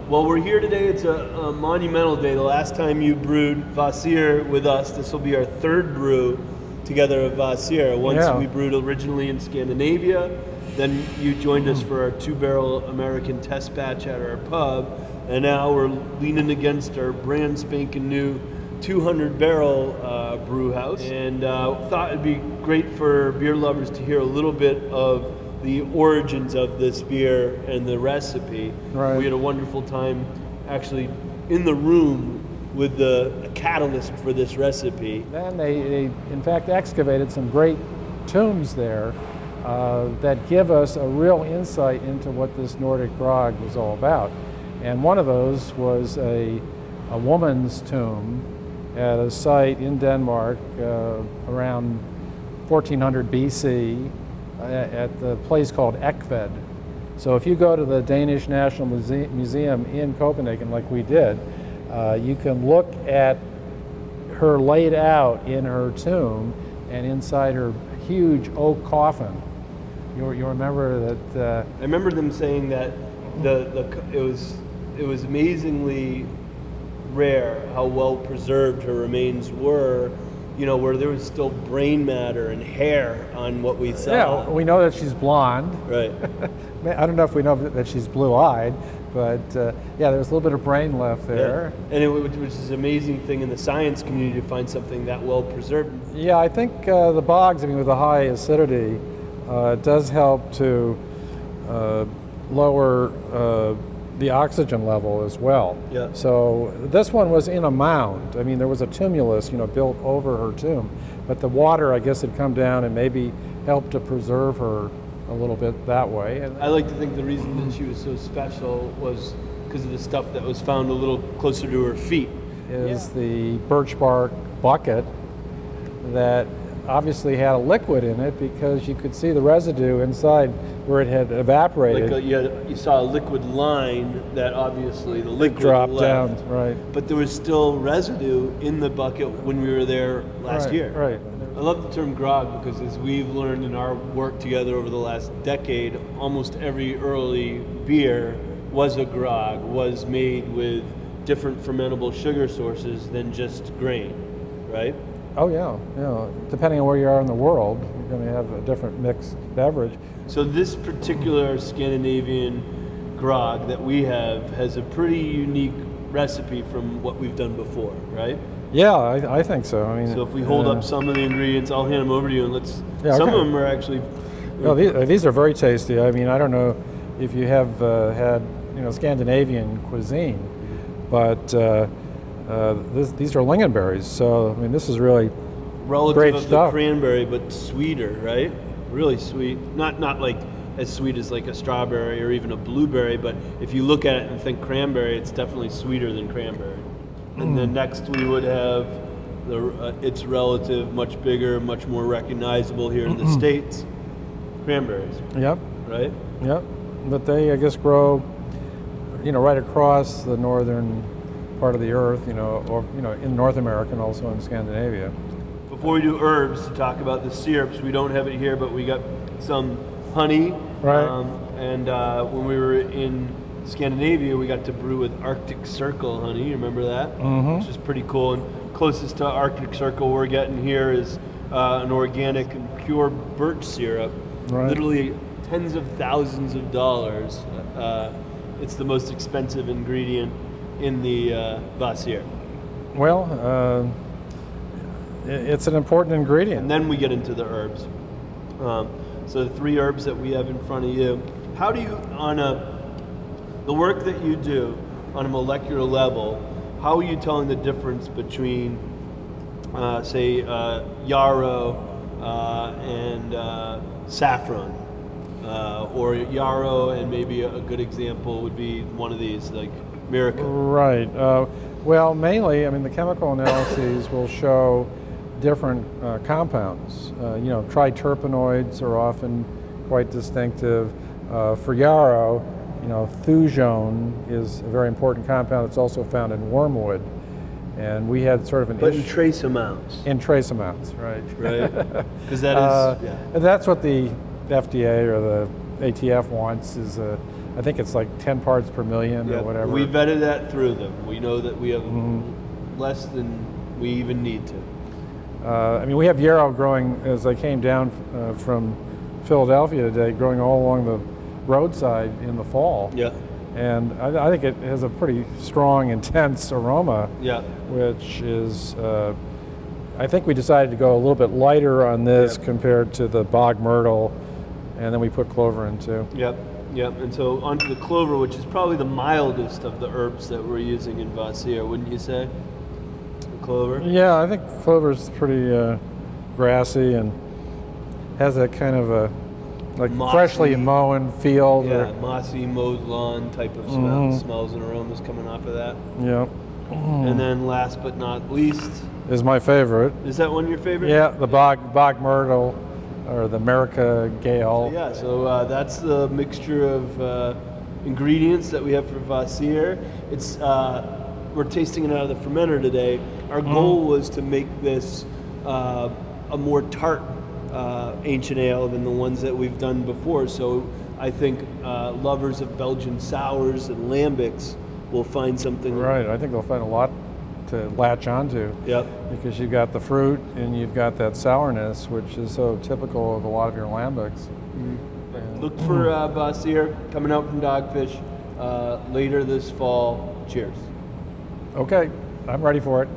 Well, we're here today. It's a monumental day. The last time you brewed Kvasir with us, this will be our third brew together of Kvasir. Once we brewed originally in Scandinavia, then you joined us for our 2-barrel American test batch at our pub, and now we're leaning against our brand spanking new 200-barrel brew house. And thought it'd be great for beer lovers to hear a little bit of the origins of this beer and the recipe. Right. We had a wonderful time actually in the room with the catalyst for this recipe. Then they in fact excavated some great tombs there that give us a real insight into what this Nordic grog was all about. And one of those was a woman's tomb at a site in Denmark around 1400 BC. At the place called Ekved. So if you go to the Danish National Museum in Copenhagen, like we did, you can look at her laid out in her tomb and inside her huge oak coffin. You remember that? I remember them saying that it was amazingly rare how well preserved her remains were. You know, where there was still brain matter and hair on what we saw. Yeah, we know that she's blonde. Right. I don't know if we know that she's blue-eyed, but yeah, there's a little bit of brain left there. Yeah. And which is an amazing thing in the science community to find something that well preserved. Yeah, I think the bogs, I mean, with the high acidity, does help to lower the oxygen level as well. Yeah. So this one was in a mound. I mean, there was a tumulus, built over her tomb, but the water, I guess, had come down and maybe helped to preserve her a little bit that way. And I like to think the reason that she was so special was because of the stuff that was found a little closer to her feet. Is the birch bark bucket that obviously had a liquid in it because you could see the residue inside where it had evaporated. Like you saw a liquid line that obviously the liquid dropped left, down, right. But there was still residue in the bucket when we were there last year. Right. I love the term grog because as we've learned in our work together over the last decade, almost every early beer was a grog, was made with different fermentable sugar sources than just grain, right? Oh yeah. Depending on where you are in the world, you're going to have a different mixed beverage. So this particular Scandinavian grog that we have has a pretty unique recipe from what we've done before, right? Yeah, I think so. I mean, so if we hold up some of the ingredients, I'll hand them over to you, and let's. Yeah, some okay. of them are actually. Well, these are very tasty. I mean, I don't know if you have had Scandinavian cuisine, but these are lingonberries. So I mean, this is really relative great of stuff. The cranberry, but sweeter, right? Really sweet. Not like as sweet as like a strawberry or even a blueberry, but if you look at it and think cranberry, it's definitely sweeter than cranberry. And then next we would have its relative, much bigger, much more recognizable here in the States, cranberries. Yep. Right? Yep. But they, I guess, grow, right across the northern part of the earth, or in North America and also in Scandinavia. Before we do herbs, to talk about the syrups, we don't have it here, but we got some honey. Right. And when we were in Scandinavia, we got to brew with Arctic Circle honey. You remember that? Mm-hmm. Which is pretty cool. And closest to Arctic Circle we're getting here is an organic and pure birch syrup. Right. Literally tens of thousands of dollars. It's the most expensive ingredient in the Kvasir. Well, it's an important ingredient. And then we get into the herbs. So the 3 herbs that we have in front of you. How do you, the work that you do on a molecular level, how are you telling the difference between, say, yarrow and saffron? Or yarrow, and maybe a good example would be one of these, like myrica. Right. Well, mainly, I mean, the chemical analyses will show different compounds. Triterpenoids are often quite distinctive. For yarrow, thujone is a very important compound. It's also found in wormwood. And we had sort of an But in trace amounts. In trace amounts, right. Right. Because that is, and that's what the FDA or the ATF wants is, I think it's like 10 parts per million or whatever. We vetted that through them. We know that we have less than we even need to. I mean, we have yarrow growing, as I came down from Philadelphia today, growing all along the roadside in the fall. Yeah. And I think it has a pretty strong, intense aroma. Yeah. Which is, I think we decided to go a little bit lighter on this compared to the bog myrtle, and then we put clover in too. Yep. Yep. And so onto the clover, which is probably the mildest of the herbs that we're using in Kvasir, wouldn't you say? The clover. Yeah, I think clover's pretty grassy and has that kind of a like mossy, freshly mown field. Yeah, mossy mowed lawn type of smell, smells and aromas coming off of that. Yeah. And then last but not least is my favorite. Is that one your favorite? Yeah, the bog myrtle, or the myrica gale. Yeah, so that's the mixture of ingredients that we have for Kvasir. It's we're tasting it out of the fermenter today. Our goal was to make this a more tart ancient ale than the ones that we've done before. So I think lovers of Belgian sours and lambics will find something. Right, I think they'll find a lot to latch onto. Yep. Because you've got the fruit and you've got that sourness, which is so typical of a lot of your lambics. Look for Kvasir coming out from Dogfish later this fall. Cheers. Okay, I'm ready for it.